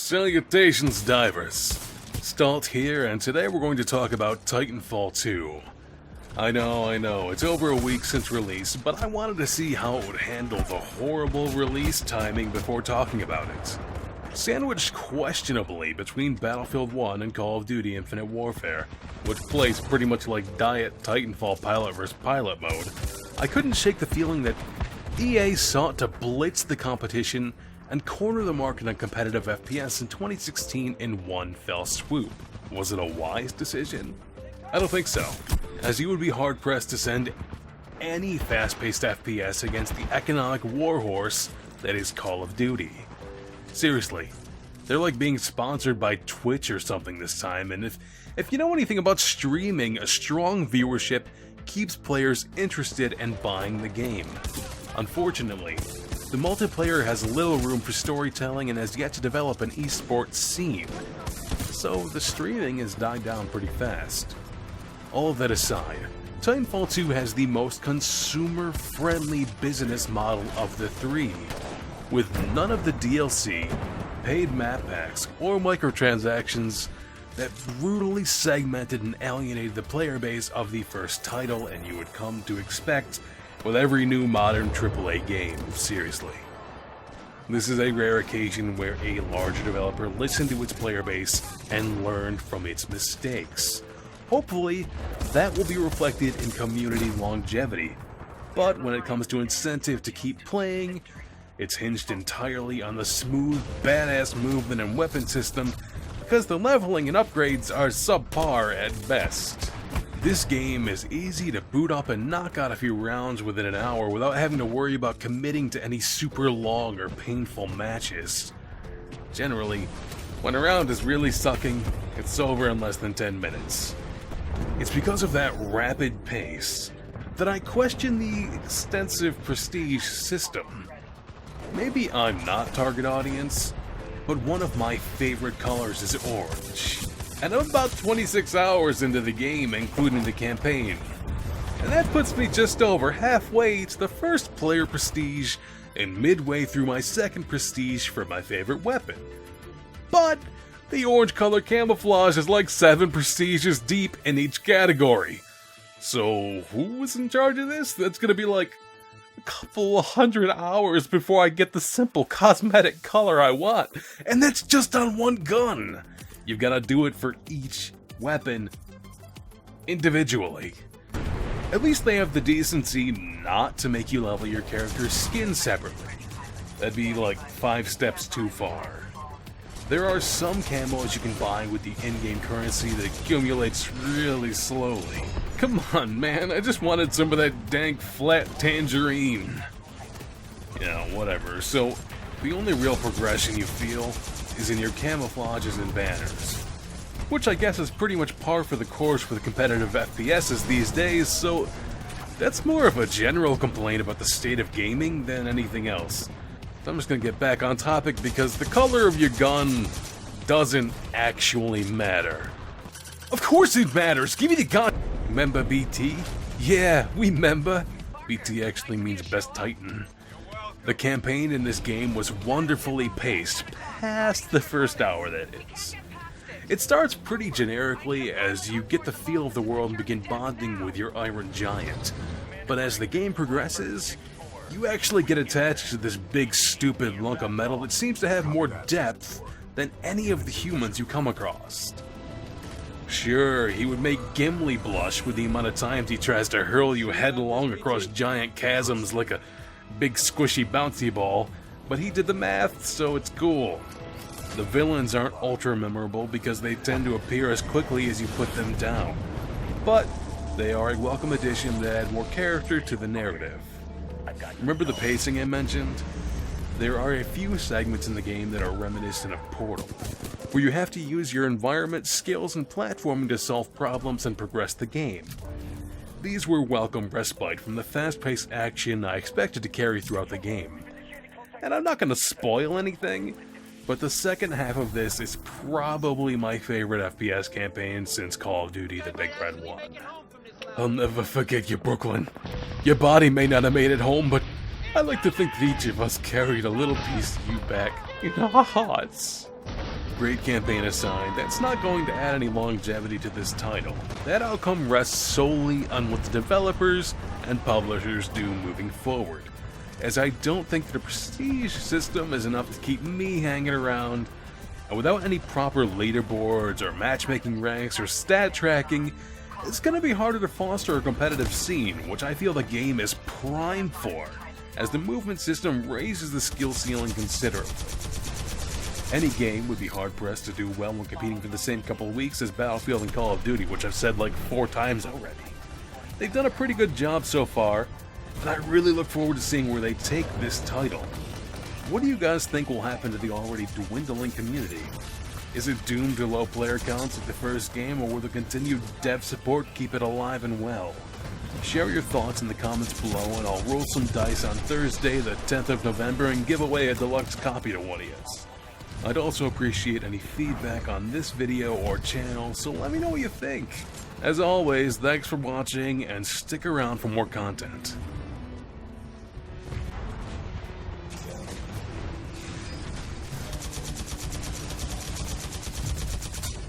Salutations, divers. Stalt here, and today we're going to talk about Titanfall 2. I know, it's over a week since release, but I wanted to see how it would handle the horrible release timing before talking about it. Sandwiched questionably between Battlefield 1 and Call of Duty Infinite Warfare, which plays pretty much like Diet Titanfall pilot vs. pilot mode, I couldn't shake the feeling that EA sought to blitz the competition and corner the market on competitive FPS in 2016 in one fell swoop. Was it a wise decision? I don't think so, as you would be hard-pressed to send any fast-paced FPS against the economic warhorse that is Call of Duty. Seriously, they're like being sponsored by Twitch or something this time, and if you know anything about streaming, a strong viewership keeps players interested and buying the game. Unfortunately, the multiplayer has little room for storytelling and has yet to develop an esports scene, so the streaming has died down pretty fast. All of that aside, Titanfall 2 has the most consumer-friendly business model of the three, with none of the DLC, paid map packs, or microtransactions that brutally segmented and alienated the player base of the first title, and you would come to expect with every new modern AAA game, seriously. This is a rare occasion where a larger developer listened to its player base and learned from its mistakes. Hopefully, that will be reflected in community longevity, but when it comes to incentive to keep playing, it's hinged entirely on the smooth, badass movement and weapon system, because the leveling and upgrades are subpar at best. This game is easy to boot up and knock out a few rounds within an hour without having to worry about committing to any super long or painful matches. Generally, when a round is really sucking, it's over in less than 10 minutes. It's because of that rapid pace that I question the extensive prestige system. Maybe I'm not target audience, but one of my favorite colors is orange. And I'm about 26 hours into the game, including the campaign. And that puts me just over halfway to the first player prestige and midway through my second prestige for my favorite weapon. But the orange color camouflage is like 7 prestiges deep in each category. So who is in charge of this? That's gonna be like a couple 100 hours before I get the simple cosmetic color I want. And that's just on one gun. You've got to do it for each weapon individually. At least they have the decency not to make you level your character's skin separately. That'd be like 5 steps too far. There are some camos you can buy with the in-game currency that accumulates really slowly. Come on, man, I just wanted some of that dank flat tangerine. Yeah, whatever. So, the only real progression you feel is in your camouflages and banners, which I guess is pretty much par for the course with competitive FPSs these days, so that's more of a general complaint about the state of gaming than anything else. So I'm just gonna get back on topic because the color of your gun doesn't actually matter. Of course it matters! Give me the gun! Member BT? Yeah, we member. BT actually means best Titan. The campaign in this game was wonderfully paced, past the first hour that is. It starts pretty generically as you get the feel of the world and begin bonding with your Iron Giant. But as the game progresses, you actually get attached to this big stupid lunk of metal that seems to have more depth than any of the humans you come across. Sure, he would make Gimli blush with the amount of times he tries to hurl you headlong across giant chasms like a big squishy bouncy ball, but he did the math, so it's cool. The villains aren't ultra memorable because they tend to appear as quickly as you put them down, but they are a welcome addition that add more character to the narrative. Remember the pacing I mentioned? There are a few segments in the game that are reminiscent of Portal, where you have to use your environment, skills, and platforming to solve problems and progress the game. These were welcome respite from the fast-paced action I expected to carry throughout the game. And I'm not going to spoil anything, but the second half of this is probably my favorite FPS campaign since Call of Duty The Big Red One. I'll never forget you, Brooklyn. Your body may not have made it home, but I like to think that each of us carried a little piece of you back in our hearts. great campaign aside, that's not going to add any longevity to this title. That outcome rests solely on what the developers and publishers do moving forward, as I don't think the prestige system is enough to keep me hanging around, and without any proper leaderboards or matchmaking ranks or stat tracking, it's going to be harder to foster a competitive scene, which I feel the game is primed for, as the movement system raises the skill ceiling considerably. Any game would be hard-pressed to do well when competing for the same couple of weeks as Battlefield and Call of Duty, which I've said like 4 times already. They've done a pretty good job so far, and I really look forward to seeing where they take this title. What do you guys think will happen to the already dwindling community? Is it doomed to low player counts like the first game, or will the continued dev support keep it alive and well? Share your thoughts in the comments below, and I'll roll some dice on Thursday, the 10th of November, and give away a deluxe copy to one of you. I'd also appreciate any feedback on this video or channel, so let me know what you think. As always, thanks for watching, and stick around for more content.